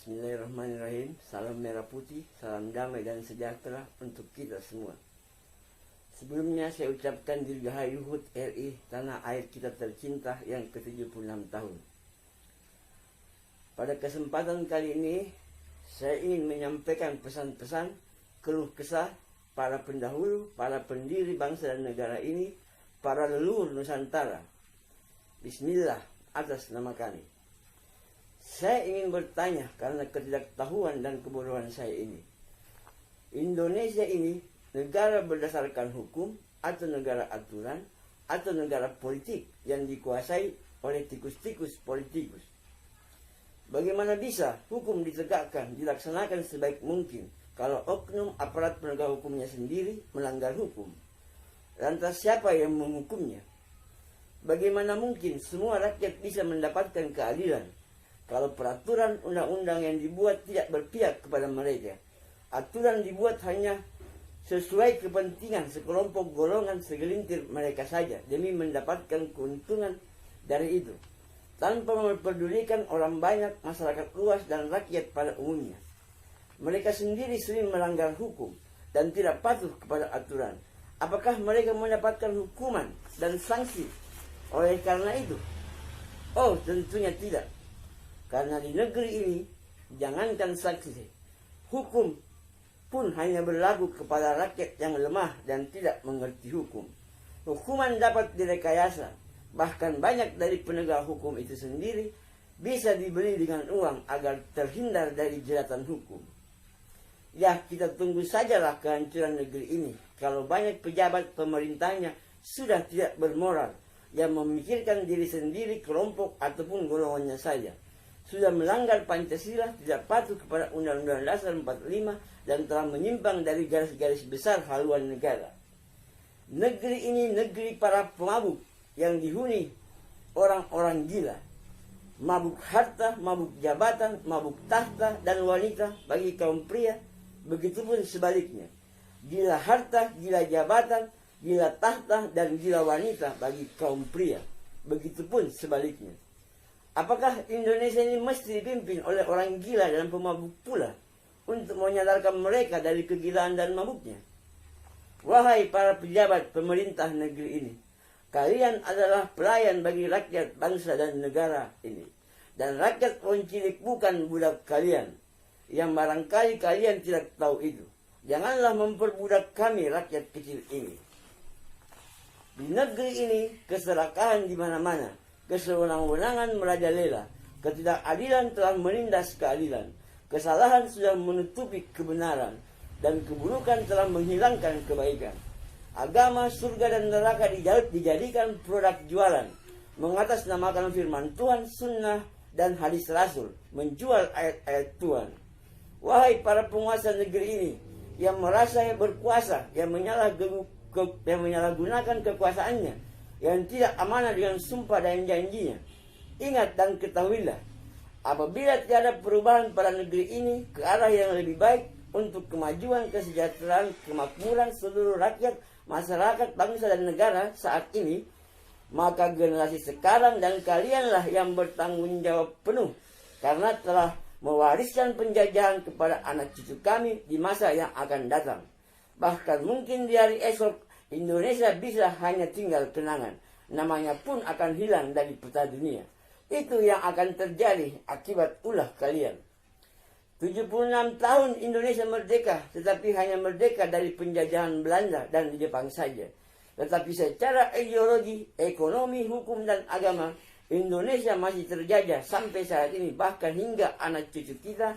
Bismillahirrahmanirrahim. Salam merah putih, salam damai dan sejahtera untuk kita semua. Sebelumnya saya ucapkan dirgahayu HUT RI, tanah air kita tercinta yang ke-76 tahun. Pada kesempatan kali ini, saya ingin menyampaikan pesan-pesan, keluh kesah para pendahulu, para pendiri bangsa dan negara ini, para leluhur Nusantara. Bismillah atas nama kami. Saya ingin bertanya karena ketidaktahuan dan kebodohan saya ini. Indonesia ini negara berdasarkan hukum atau negara aturan atau negara politik yang dikuasai oleh tikus-tikus politikus. Bagaimana bisa hukum ditegakkan, dilaksanakan sebaik mungkin kalau oknum aparat penegak hukumnya sendiri melanggar hukum? Lantas siapa yang menghukumnya? Bagaimana mungkin semua rakyat bisa mendapatkan keadilan kalau peraturan undang-undang yang dibuat tidak berpihak kepada mereka? Aturan dibuat hanya sesuai kepentingan sekelompok golongan segelintir mereka saja demi mendapatkan keuntungan dari itu, tanpa memperdulikan orang banyak, masyarakat luas, dan rakyat pada umumnya. Mereka sendiri sering melanggar hukum dan tidak patuh kepada aturan. Apakah mereka mendapatkan hukuman dan sanksi oleh karena itu? Oh, tentunya tidak. Karena di negeri ini, jangankan sanksi, hukum pun hanya berlaku kepada rakyat yang lemah dan tidak mengerti hukum. Hukuman dapat direkayasa, bahkan banyak dari penegak hukum itu sendiri bisa dibeli dengan uang agar terhindar dari jeratan hukum. Ya, kita tunggu sajalah kehancuran negeri ini kalau banyak pejabat pemerintahnya sudah tidak bermoral, yang memikirkan diri sendiri, kelompok ataupun golongannya saja, sudah melanggar Pancasila, tidak patuh kepada Undang-Undang Dasar 45, dan telah menyimpang dari garis-garis besar haluan negara. Negeri ini negeri para pemabuk yang dihuni orang-orang gila. Mabuk harta, mabuk jabatan, mabuk tahta dan wanita bagi kaum pria, begitupun sebaliknya. Gila harta, gila jabatan, gila tahta, dan gila wanita bagi kaum pria, begitupun sebaliknya. Apakah Indonesia ini mesti dipimpin oleh orang gila dan pemabuk pula untuk menyadarkan mereka dari kegilaan dan mabuknya? Wahai para pejabat pemerintah negeri ini, kalian adalah pelayan bagi rakyat, bangsa, dan negara ini. Dan rakyat orang cilik bukan budak kalian, yang barangkali kalian tidak tahu itu. Janganlah memperbudak kami, rakyat kecil ini. Di negeri ini, keserakahan di mana-mana, kesewenang-wenangan merajalela, ketidakadilan telah menindas keadilan, kesalahan sudah menutupi kebenaran, dan keburukan telah menghilangkan kebaikan. Agama, surga, dan neraka dijadikan produk jualan, mengatasnamakan firman Tuhan, sunnah, dan hadis Rasul, menjual ayat-ayat Tuhan. Wahai para penguasa negeri ini, yang merasa berkuasa, yang menyalahgunakan kekuasaannya, yang tidak amanah dengan sumpah dan janjinya, ingat dan ketahuilah, apabila tiada perubahan pada negeri ini ke arah yang lebih baik untuk kemajuan, kesejahteraan, kemakmuran seluruh rakyat, masyarakat, bangsa, dan negara saat ini, maka generasi sekarang dan kalianlah yang bertanggung jawab penuh, karena telah mewariskan penjajahan kepada anak cucu kami di masa yang akan datang. Bahkan mungkin di hari esok Indonesia bisa hanya tinggal kenangan, namanya pun akan hilang dari peta dunia. Itu yang akan terjadi akibat ulah kalian. 76 tahun Indonesia merdeka, tetapi hanya merdeka dari penjajahan Belanda dan Jepang saja. Tetapi secara ideologi, ekonomi, hukum, dan agama, Indonesia masih terjajah sampai saat ini, bahkan hingga anak cucu kita,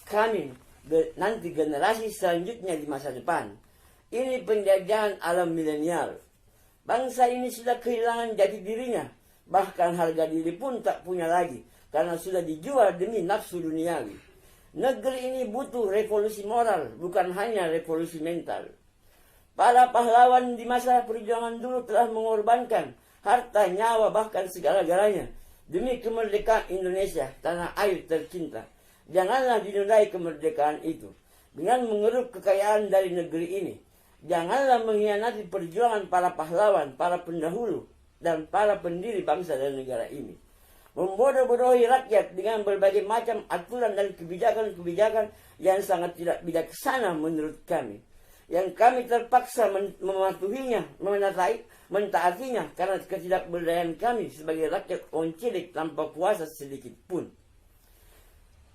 kami, nanti generasi selanjutnya di masa depan. Ini penjajahan alam milenial. Bangsa ini sudah kehilangan jati dirinya, bahkan harga diri pun tak punya lagi, karena sudah dijual demi nafsu duniawi. Negeri ini butuh revolusi moral, bukan hanya revolusi mental. Para pahlawan di masa perjuangan dulu telah mengorbankan harta, nyawa, bahkan segala-galanya demi kemerdekaan Indonesia, tanah air tercinta. Janganlah dinodai kemerdekaan itu dengan mengeruk kekayaan dari negeri ini. Janganlah mengkhianati perjuangan para pahlawan, para pendahulu, dan para pendiri bangsa dan negara ini. membodoh-bodohi rakyat dengan berbagai macam aturan dan kebijakan-kebijakan yang sangat tidak bijaksana menurut kami, yang kami terpaksa mematuhinya, mentaatinya karena ketidakberdayaan kami sebagai rakyat orang cilik tanpa kuasa sedikit pun.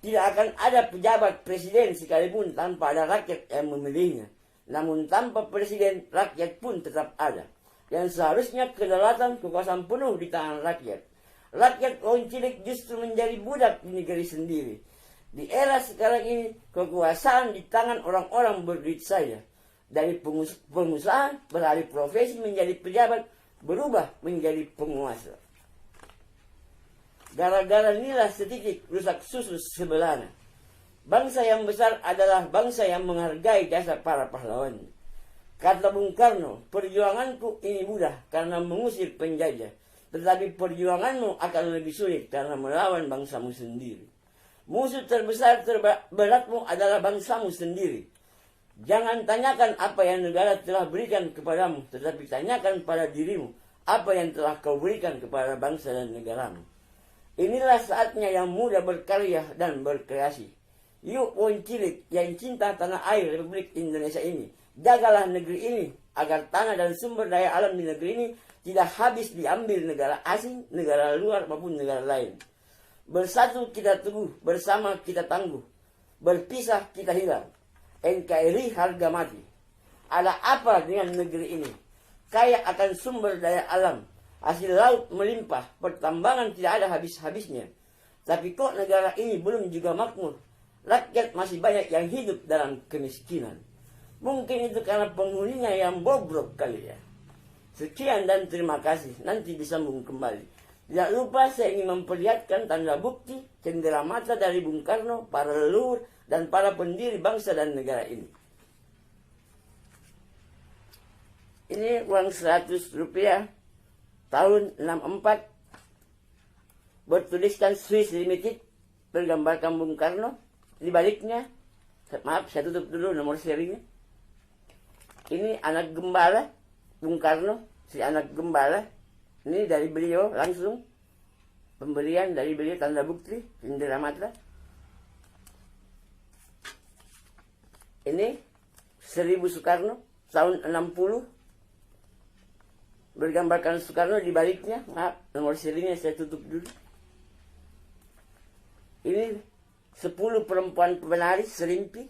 Tidak akan ada pejabat presiden sekalipun tanpa ada rakyat yang memilihnya. Namun tanpa presiden, rakyat pun tetap ada. Yang seharusnya kedaulatan kekuasaan penuh di tangan rakyat. Rakyat orang cilik justru menjadi budak di negeri sendiri. Di era sekarang ini, kekuasaan di tangan orang-orang berduit saja. Dari pengusaha beralih profesi menjadi pejabat, berubah menjadi penguasa. Gara-gara inilah setitik rusak susu sebelahnya. Bangsa yang besar adalah bangsa yang menghargai jasa para pahlawan. Kata Bung Karno, perjuanganku ini mudah karena mengusir penjajah. Tetapi perjuanganmu akan lebih sulit karena melawan bangsamu sendiri. Musuh terbesar terberatmu adalah bangsamu sendiri. Jangan tanyakan apa yang negara telah berikan kepadamu, tetapi tanyakan pada dirimu apa yang telah kau berikan kepada bangsa dan negaramu. Inilah saatnya yang muda berkarya dan berkreasi. Yuk orang cilik yang cinta tanah air Republik Indonesia ini, jagalah negeri ini agar tanah dan sumber daya alam di negeri ini tidak habis diambil negara asing, negara luar maupun negara lain. Bersatu kita teguh, bersama kita tangguh. Berpisah kita hilang. NKRI harga mati. Ada apa dengan negeri ini? Kaya akan sumber daya alam. Hasil laut melimpah, pertambangan tidak ada habis-habisnya. Tapi kok negara ini belum juga makmur? Rakyat masih banyak yang hidup dalam kemiskinan. Mungkin itu karena penghuninya yang bobrok kali ya. Sekian dan terima kasih. Nanti disambung kembali. Tidak lupa saya ingin memperlihatkan tanda bukti cendera mata dari Bung Karno, para leluhur, dan para pendiri bangsa dan negara ini. Ini uang 100 rupiah tahun 64 bertuliskan Swiss Limited, bergambarkan Bung Karno. Di baliknya, maaf saya tutup dulu nomor serinya. Ini anak gembala Bung Karno, si anak gembala. Ini dari beliau langsung, pemberian dari beliau, tanda bukti cendera mata. Ini 1000 Soekarno tahun 60, bergambarkan Soekarno. Di baliknya, maaf nomor serinya saya tutup dulu. Ini 10 perempuan penari Serimpi.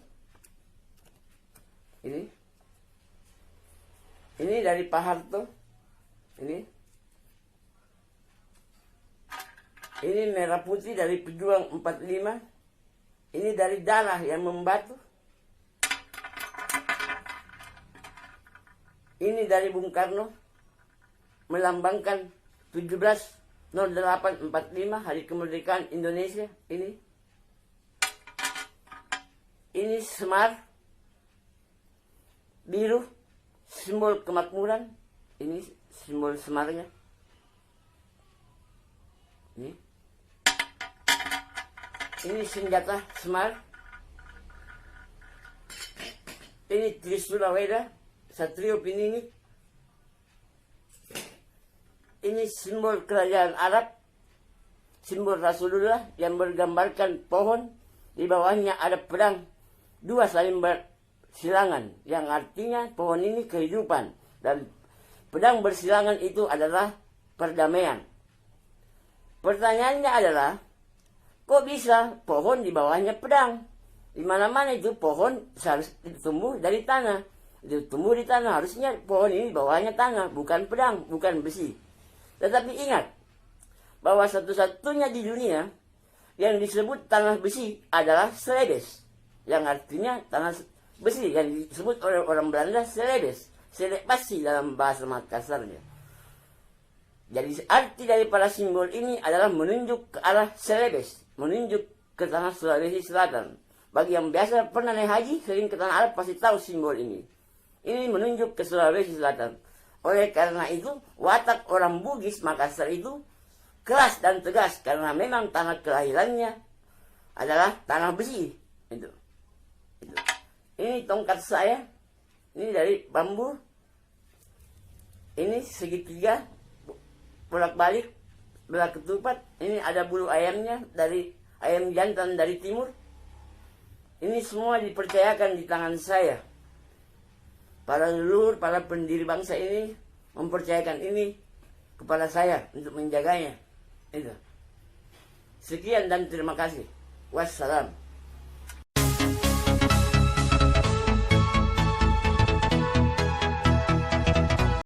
Ini dari Pak Harto. Ini merah putih dari pejuang 45. Ini dari darah yang membatu. Ini dari Bung Karno, melambangkan 17/08/45 hari kemerdekaan Indonesia. Ini semar biru, simbol kemakmuran. Ini simbol semarnya. Ini senjata semar. Ini Trisula Weda, Satrio Pinini. Ini simbol kerajaan Arab, simbol Rasulullah yang bergambarkan pohon. Di bawahnya ada pedang, dua saling bersilangan, yang artinya pohon ini kehidupan. Dan pedang bersilangan itu adalah perdamaian. Pertanyaannya adalah, kok bisa pohon di bawahnya pedang? Di mana-mana itu pohon harus tumbuh dari tanah. Itu tumbuh di tanah, harusnya pohon ini di bawahnya tanah, bukan pedang, bukan besi. Tetapi ingat, bahwa satu-satunya di dunia yang disebut tanah besi adalah Celebes. Yang artinya tanah besi, yang disebut oleh orang Belanda Celebes. Selepasi dalam bahasa Makassarnya. Jadi arti daripada simbol ini adalah menunjuk ke arah Celebes, menunjuk ke tanah Sulawesi Selatan. Bagi yang biasa pernah naik haji, sering ke tanah Arab pasti tahu simbol ini. Ini menunjuk ke Sulawesi Selatan. Oleh karena itu, watak orang Bugis Makassar itu keras dan tegas karena memang tanah kelahirannya adalah tanah besi. Itu. Ini tongkat saya, ini dari bambu. Ini segitiga bolak-balik belah ketupat, ini ada bulu ayamnya, dari ayam jantan dari timur. Ini semua dipercayakan di tangan saya. Para leluhur, para pendiri bangsa ini mempercayakan ini kepada saya untuk menjaganya. Itu. Sekian dan terima kasih. Wassalam.